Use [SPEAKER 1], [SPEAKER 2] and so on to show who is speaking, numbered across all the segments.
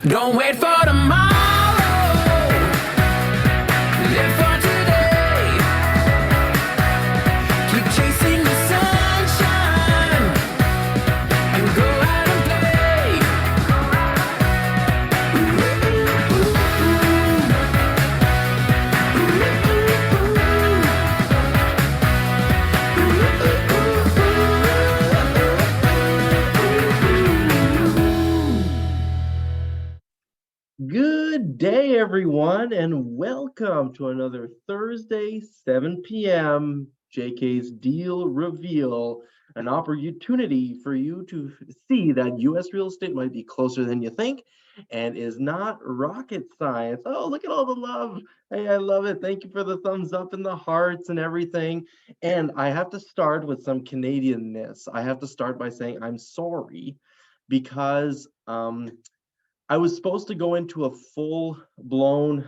[SPEAKER 1] Don't wait for tomorrow. Live for today. Keep chasing the sunshine and go out and play.
[SPEAKER 2] Good day, everyone, and welcome to another Thursday, 7 p.m. JK's Deal Reveal, an opportunity for you to see that U.S. real estate might be closer than you think and is not rocket science. Oh, look at all the love. Hey, I love it. Thank you for the thumbs up and the hearts and everything. And I have to start with some Canadianness. I have to start by saying I'm sorry because I was supposed to go into a full-blown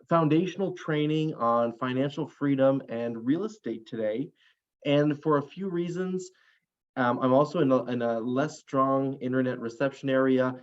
[SPEAKER 2] foundational training on financial freedom and real estate today. And for a few reasons, I'm also in a less strong internet reception area.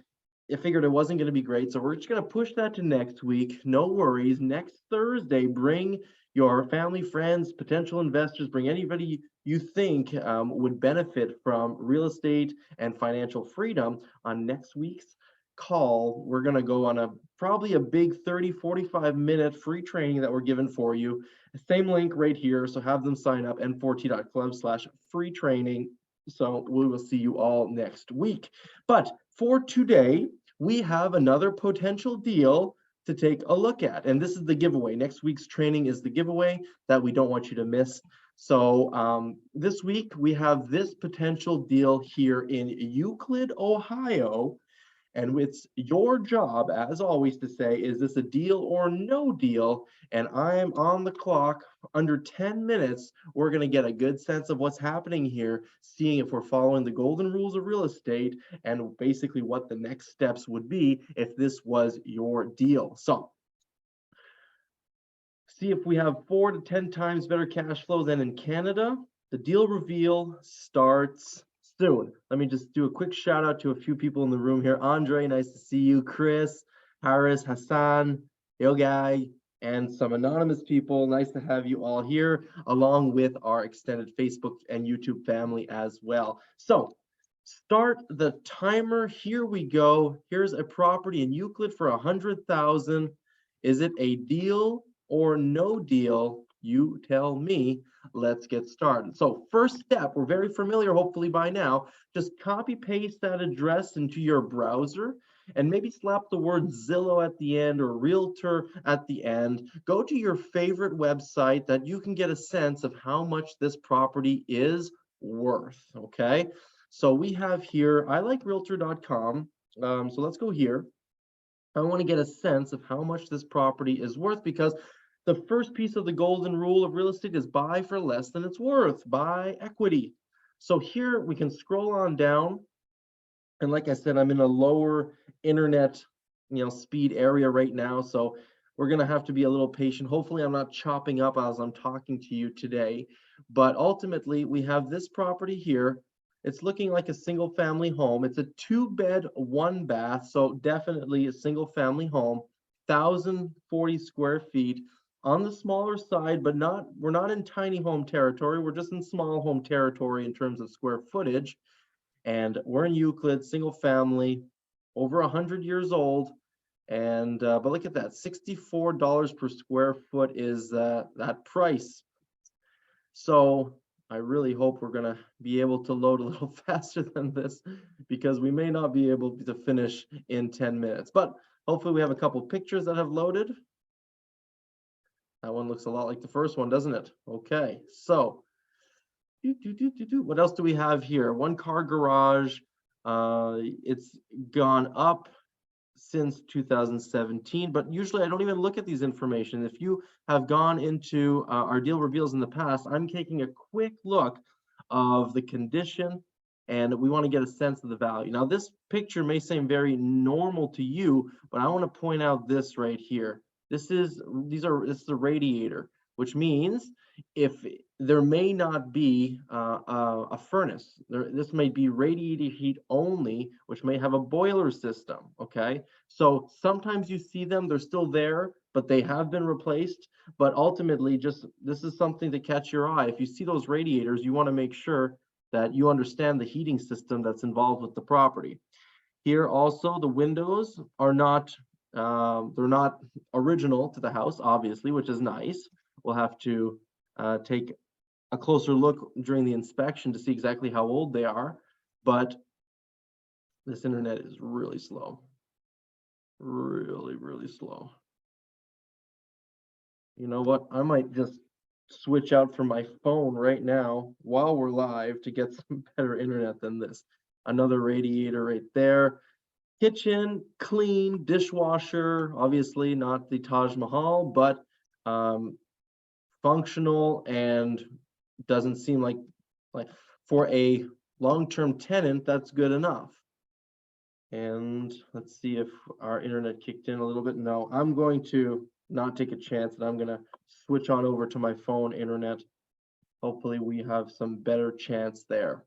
[SPEAKER 2] I figured it wasn't going to be great, so we're just going to push that to next week. No worries. Next Thursday, bring your family, friends, potential investors, bring anybody you think would benefit from real estate and financial freedom on next week's call. We're going to go on probably a big 30-45 minute free training that we're given for you. Same link right here, so have them sign up, n4t.club/free training. So we will see you all next week. But for today, we have another potential deal to take a look at, and this is the giveaway. Next week's training is the giveaway that we don't want you to miss. So this week we have this potential deal here in Euclid, Ohio. And it's your job, as always, to say, is this a deal or no deal? And I'm on the clock. Under 10 minutes, we're going to get a good sense of what's happening here, seeing if we're following the golden rules of real estate and basically what the next steps would be if this was your deal. So see if we have 4 to 10 times better cash flow than in Canada. The deal reveal starts soon. Let me just do a quick shout out to a few people in the room here. Andre, nice to see you. Chris, Harris, Hassan, Ilgai, and some anonymous people. Nice to have you all here, along with our extended Facebook and YouTube family as well. So start the timer. Here we go. Here's a property in Euclid for $100,000. Is it a deal or no deal? You tell me. Let's get started. So first step, we're very familiar, hopefully by now, just copy paste that address into your browser and maybe slap the word Zillow at the end or Realtor at the end. Go to your favorite website that you can get a sense of how much this property is worth, okay? So we have here, I like realtor.com. So let's go here. I want to get a sense of how much this property is worth, because the first piece of the golden rule of real estate is buy for less than it's worth, buy equity. So here we can scroll on down. And like I said, I'm in a lower internet, speed area right now. So we're going to have to be a little patient. Hopefully I'm not chopping up as I'm talking to you today. But ultimately we have this property here. It's looking like a single family home. It's a 2-bed, 1-bath. So definitely a single family home, 1,040 square feet. On the smaller side, but we're not in tiny home territory. We're just in small home territory in terms of square footage. And we're in Euclid, single family, over 100 years old. And but look at that, $64 per square foot is that price. So I really hope we're gonna be able to load a little faster than this, because we may not be able to finish in 10 minutes. But hopefully we have a couple pictures that have loaded. That one looks a lot like the first one, doesn't it? Okay, so what else do we have here? 1-car garage. It's gone up since 2017, but usually I don't even look at these information. If you have gone into our deal reveals in the past, I'm taking a quick look of the condition, and we want to get a sense of the value. Now, this picture may seem very normal to you, but I want to point out this right here. This is the radiator, which means if there may not be a furnace. This may be radiator heat only, which may have a boiler system, okay? So sometimes you see them, they're still there, but they have been replaced. But ultimately, just this is something to catch your eye. If you see those radiators, you want to make sure that you understand the heating system that's involved with the property. Here also, the windows are not, they're not original to the house, obviously, which is nice. We'll have to take a closer look during the inspection to see exactly how old they are, but this internet is really slow. Really, really slow. You know what? I might just switch out from my phone right now while we're live to get some better internet than this. Another radiator right there. Kitchen, clean, dishwasher, obviously not the Taj Mahal, but functional and doesn't seem like for a long-term tenant, that's good enough. And let's see if our internet kicked in a little bit. No, I'm going to not take a chance and I'm going to switch on over to my phone internet. Hopefully we have some better chance there.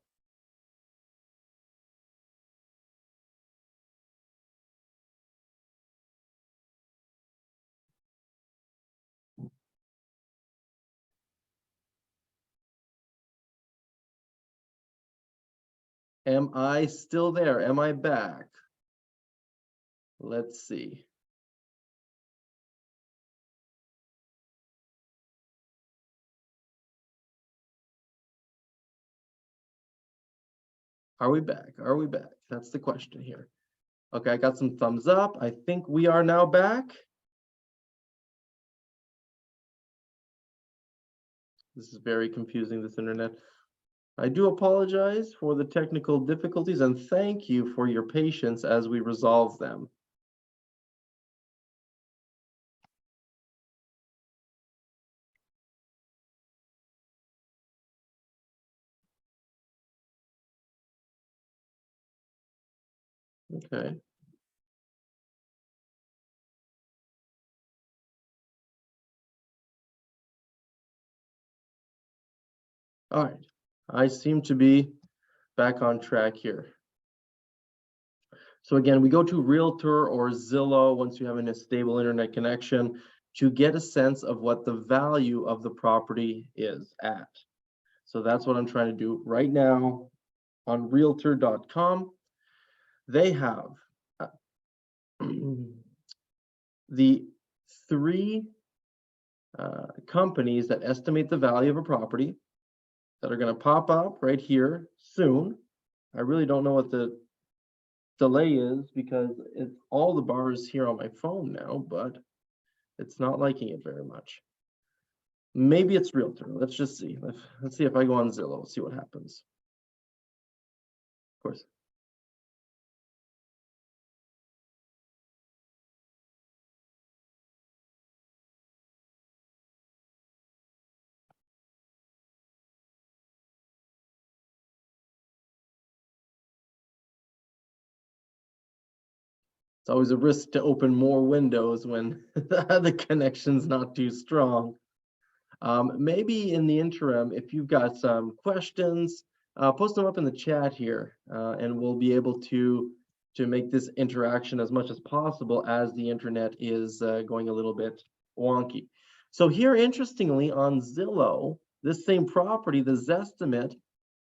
[SPEAKER 2] Am I still there? Am I back? Let's see. Are we back? Are we back? That's the question here. Okay, I got some thumbs up. I think we are now back. This is very confusing, this internet. I do apologize for the technical difficulties and thank you for your patience as we resolve them. Okay. All right. I seem to be back on track here. So again, we go to Realtor or Zillow once you have a stable internet connection to get a sense of what the value of the property is at. So that's what I'm trying to do right now on realtor.com. They have the three companies that estimate the value of a property that are going to pop up right here soon. I really don't know what the delay is because it's all the bars here on my phone now, but it's not liking it very much. Maybe it's Realtor. Let's just see. Let's see if I go on Zillow, see what happens. Of course. It's always a risk to open more windows when the connection's not too strong. Maybe in the interim, if you've got some questions, post them up in the chat here, and we'll be able to make this interaction as much as possible as the internet is going a little bit wonky. So here, interestingly, on Zillow, this same property, the Zestimate,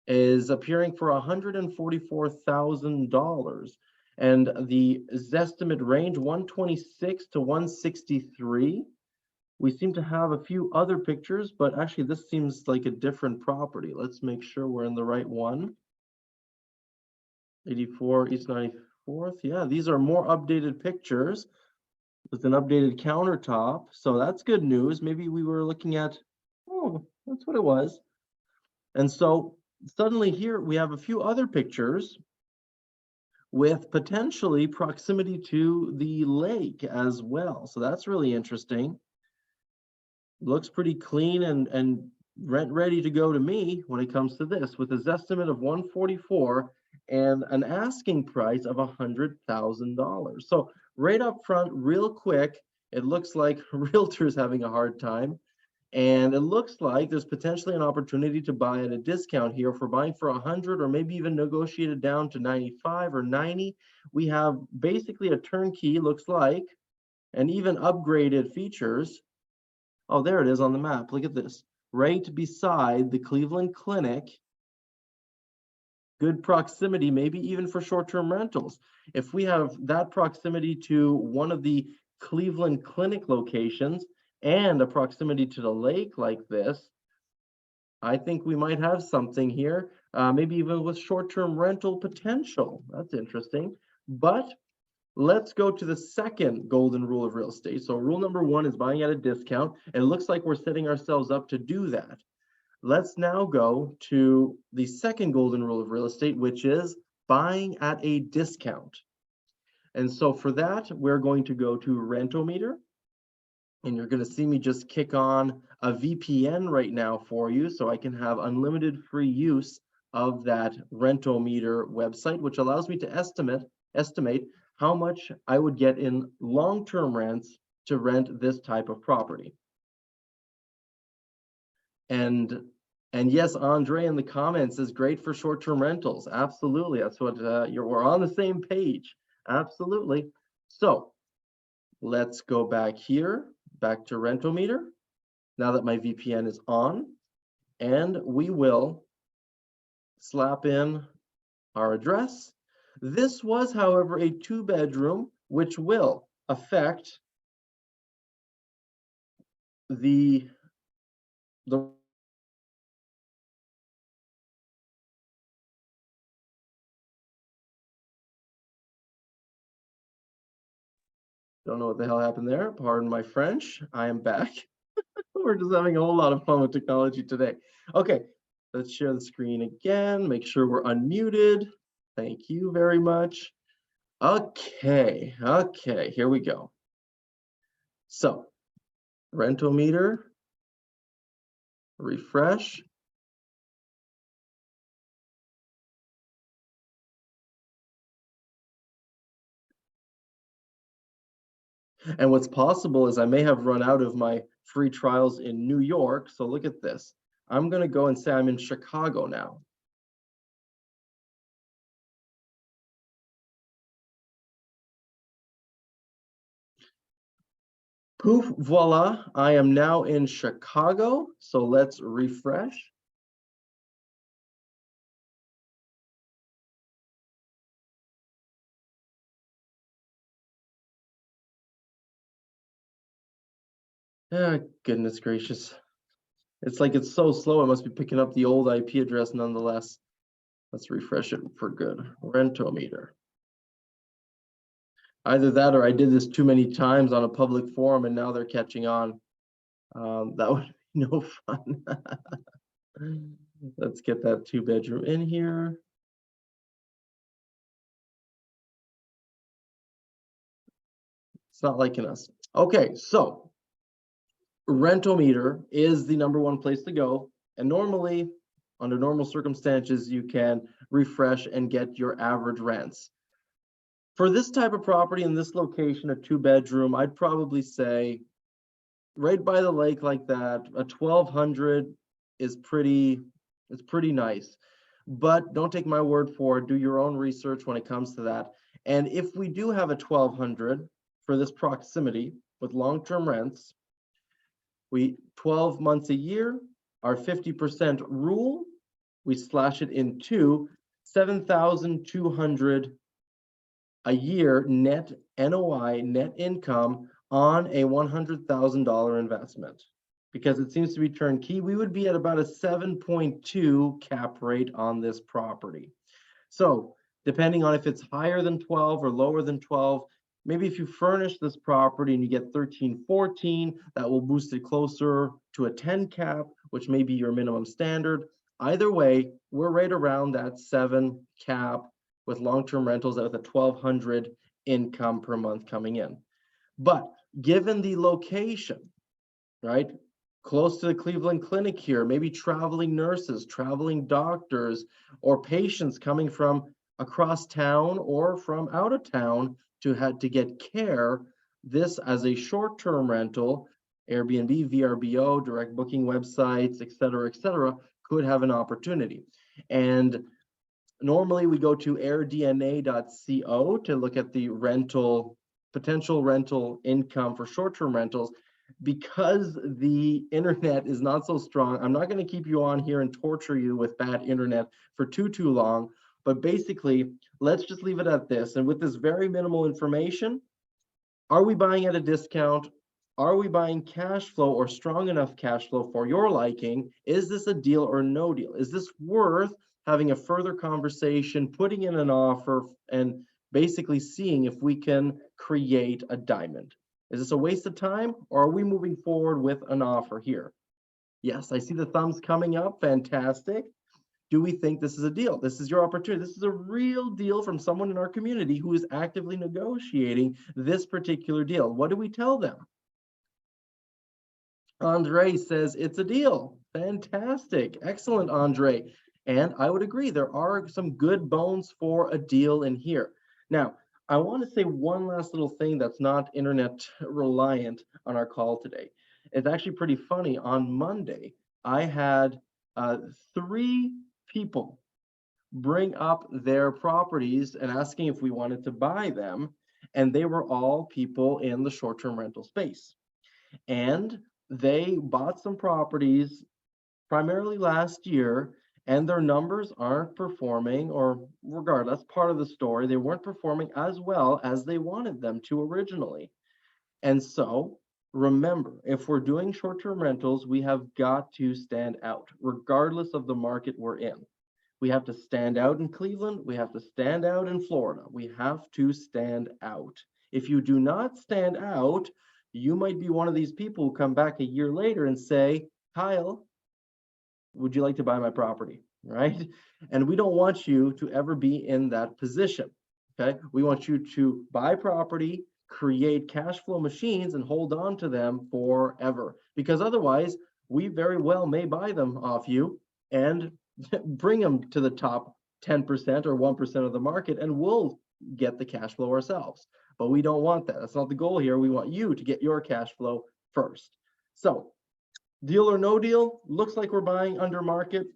[SPEAKER 2] is appearing for $144,000. And the Zestimate range, 126 to 163. We seem to have a few other pictures, but actually this seems like a different property. Let's make sure we're in the right one. 84 East 94th. Yeah, these are more updated pictures with an updated countertop. So that's good news. Maybe we were looking at, oh, that's what it was. And so suddenly here we have a few other pictures with potentially proximity to the lake as well. So that's really interesting. Looks pretty clean and rent ready to go to me when it comes to this, with a Zestimate of 144 and an asking price of $100,000. So right up front, real quick, it looks like Realtor's having a hard time. And it looks like there's potentially an opportunity to buy at a discount here. If we're buying for 100 or maybe even negotiated down to 95 or 90, we have basically a turnkey, looks like, and even upgraded features. Oh, there it is on the map. Look at this. Right beside the Cleveland Clinic. Good proximity, maybe even for short-term rentals. If we have that proximity to one of the Cleveland Clinic locations and a proximity to the lake like this, I think we might have something here, maybe even with short-term rental potential. That's interesting. But let's go to the second golden rule of real estate. So rule number one is buying at a discount. It looks like we're setting ourselves up to do that. Let's now go to the second golden rule of real estate, which is buying at a discount. And so for that, we're going to go to Rentometer. And you're going to see me just kick on a VPN right now for you so I can have unlimited free use of that Rentometer website, which allows me to estimate how much I would get in long-term rents to rent this type of property. And yes, Andre in the comments is great for short-term rentals. Absolutely, that's what we're on the same page. Absolutely. So let's go back here, back to Rentometer. Now that my VPN is on, and we will slap in our address. This was, however, a 2-bedroom, which will affect the don't know what the hell happened there. Pardon my French. I am back. We're just having a whole lot of fun with technology today. Okay, let's share the screen again. Make sure we're unmuted. Thank you very much. Okay, here we go. So, Rentometer, refresh. And what's possible is I may have run out of my free trials in New York. So look at this. I'm going to go and say I'm in Chicago now. Poof, voila, I am now in Chicago. So let's refresh. Ah, goodness gracious. It's like it's so slow, it must be picking up the old IP address nonetheless. Let's refresh it for good. Rentometer. Either that or I did this too many times on a public forum and now they're catching on. That would be no fun. Let's get that 2-bedroom in here. It's not liking us. Okay, so Rentometer is the #1 place to go. And normally, under normal circumstances, you can refresh and get your average rents. For this type of property in this location, a 2-bedroom, I'd probably say right by the lake like that, a 1,200 is it's pretty nice. But don't take my word for it, do your own research when it comes to that. And if we do have a 1,200 for this proximity with long-term rents, 12 months a year, our 50% rule, we slash it in two, 7,200 a year net NOI, net income on a $100,000 investment. Because it seems to be turnkey, we would be at about a 7.2 cap rate on this property. So depending on if it's higher than 12 or lower than 12, maybe if you furnish this property and you get 13, 14, that will boost it closer to a 10 cap, which may be your minimum standard. Either way, we're right around that 7 cap with long-term rentals at a 1,200 income per month coming in. But given the location, right, close to the Cleveland Clinic here, maybe traveling nurses, traveling doctors, or patients coming from across town or from out of town to get care, this as a short-term rental, Airbnb, VRBO, direct booking websites, et cetera, could have an opportunity. And normally we go to airdna.co to look at the potential rental income for short-term rentals. Because the internet is not so strong, I'm not going to keep you on here and torture you with bad internet for too long, but basically, let's just leave it at this. And with this very minimal information, are we buying at a discount? Are we buying cash flow or strong enough cash flow for your liking? Is this a deal or no deal? Is this worth having a further conversation, putting in an offer, and basically seeing if we can create a diamond? Is this a waste of time, or are we moving forward with an offer here? Yes, I see the thumbs coming up. Fantastic. Do we think this is a deal? This is your opportunity. This is a real deal from someone in our community who is actively negotiating this particular deal. What do we tell them? Andre says it's a deal. Fantastic. Excellent, Andre. And I would agree, there are some good bones for a deal in here. Now, I want to say one last little thing that's not internet reliant on our call today. It's actually pretty funny. On Monday, I had 3 people bring up their properties and asking if we wanted to buy them. And they were all people in the short-term rental space. And they bought some properties primarily last year, and their numbers aren't performing, or regardless, part of the story, they weren't performing as well as they wanted them to originally. And so remember, if we're doing short-term rentals, we have got to stand out, regardless of the market we're in. We have to stand out in Cleveland. We have to stand out in Florida. We have to stand out. If you do not stand out, you might be one of these people who come back a year later and say, Kyle, would you like to buy my property? Right? And we don't want you to ever be in that position. Okay? We want you to buy property, create cash flow machines, and hold on to them forever. Because otherwise, we very well may buy them off you and bring them to the top 10% or 1% of the market, and we'll get the cash flow ourselves. But we don't want that. That's not the goal here. We want you to get your cash flow first. So, deal or no deal, looks like we're buying under market.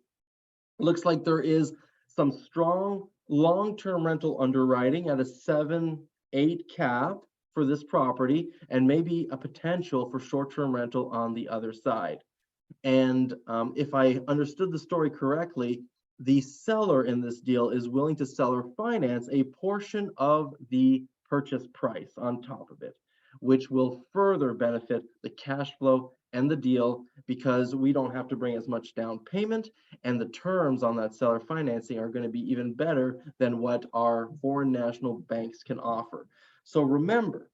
[SPEAKER 2] Looks like there is some strong long-term rental underwriting at a 7-8 cap for this property, and maybe a potential for short-term rental on the other side. And if I understood the story correctly, the seller in this deal is willing to sell or finance a portion of the purchase price on top of it, which will further benefit the cash flow and the deal, because we don't have to bring as much down payment, and the terms on that seller financing are going to be even better than what our foreign national banks can offer. So remember,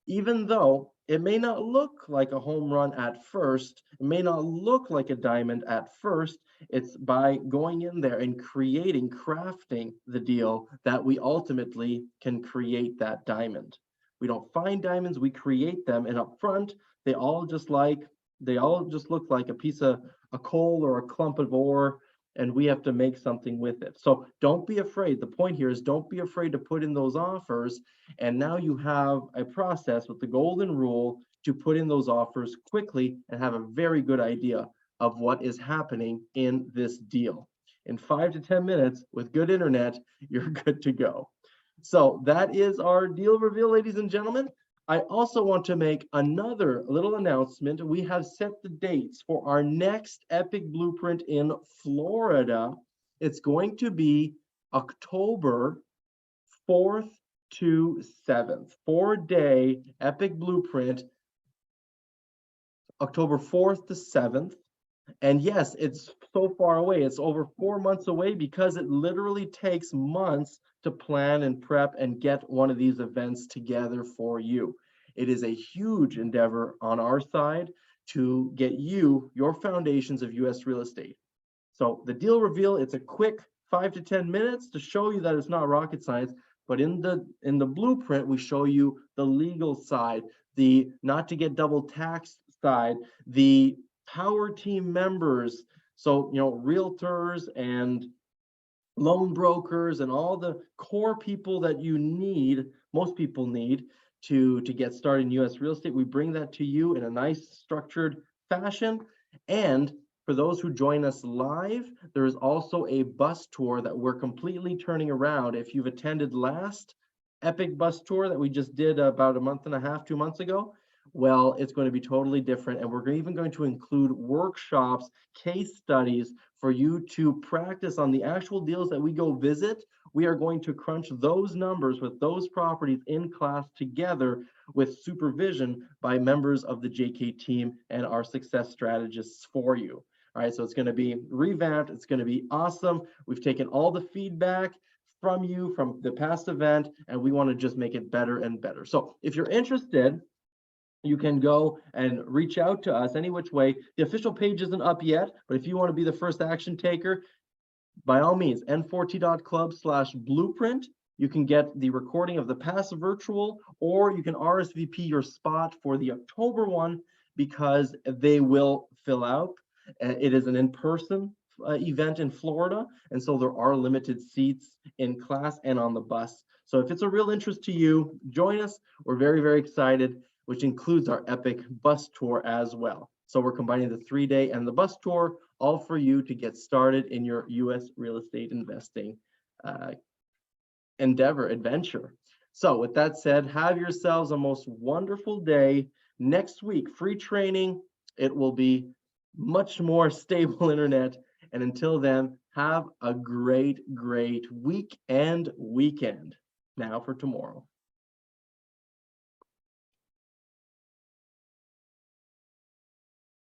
[SPEAKER 2] even though it may not look like a home run at first, it may not look like a diamond at first, it's by going in there and crafting the deal that we ultimately can create that diamond. We don't find diamonds, we create them, and up front, they all just look like a piece of a coal or a clump of ore, and we have to make something with it. So don't be afraid. The point here is, don't be afraid to put in those offers. And now you have a process with the golden rule to put in those offers quickly and have a very good idea of what is happening in this deal. In 5 to 10 minutes with good internet, you're good to go. So that is our deal reveal, ladies and gentlemen. I also want to make another little announcement. We have set the dates for our next Epic Blueprint in Florida. It's going to be October 4th to 7th, 4-day Epic Blueprint, October 4th to 7th. And yes, it's so far away. It's over 4 months away, because it literally takes months to plan and prep and get one of these events together for you. It is a huge endeavor on our side to get you your foundations of US real estate. So the deal reveal, it's a quick 5 to 10 minutes to show you that it's not rocket science, but in the blueprint, we show you the legal side, the not to get double taxed side, the power team members, so realtors and loan brokers and all the core people that you need, most people need, to get started in US real estate. We bring that to you in a nice structured fashion. And for those who join us live, there is also a bus tour that we're completely turning around. If you've attended last epic bus tour that we just did about a month and a half, 2 months ago, well, it's going to be totally different. And we're even going to include workshops, case studies for you to practice on the actual deals that we go visit. We are going to crunch those numbers with those properties in class together with supervision by members of the JK team and our success strategists for you. All right, so it's going to be revamped. It's going to be awesome. We've taken all the feedback from you from the past event, and we want to just make it better and better. So if you're interested, you can go and reach out to us any which way. The official page isn't up yet, but if you want to be the first action taker, by all means, n4t.club/blueprint. You can get the recording of the past virtual, or you can RSVP your spot for the October one because they will fill out. It is an in-person event in Florida, and so there are limited seats in class and on the bus. So if it's a real interest to you, join us. We're very, very excited, which includes our epic bus tour as well. So we're combining the 3-day and the bus tour, all for you to get started in your US real estate investing adventure. So with that said, have yourselves a most wonderful day. Next week, free training. It will be much more stable internet. And until then, have a great, great week and weekend. Now for tomorrow.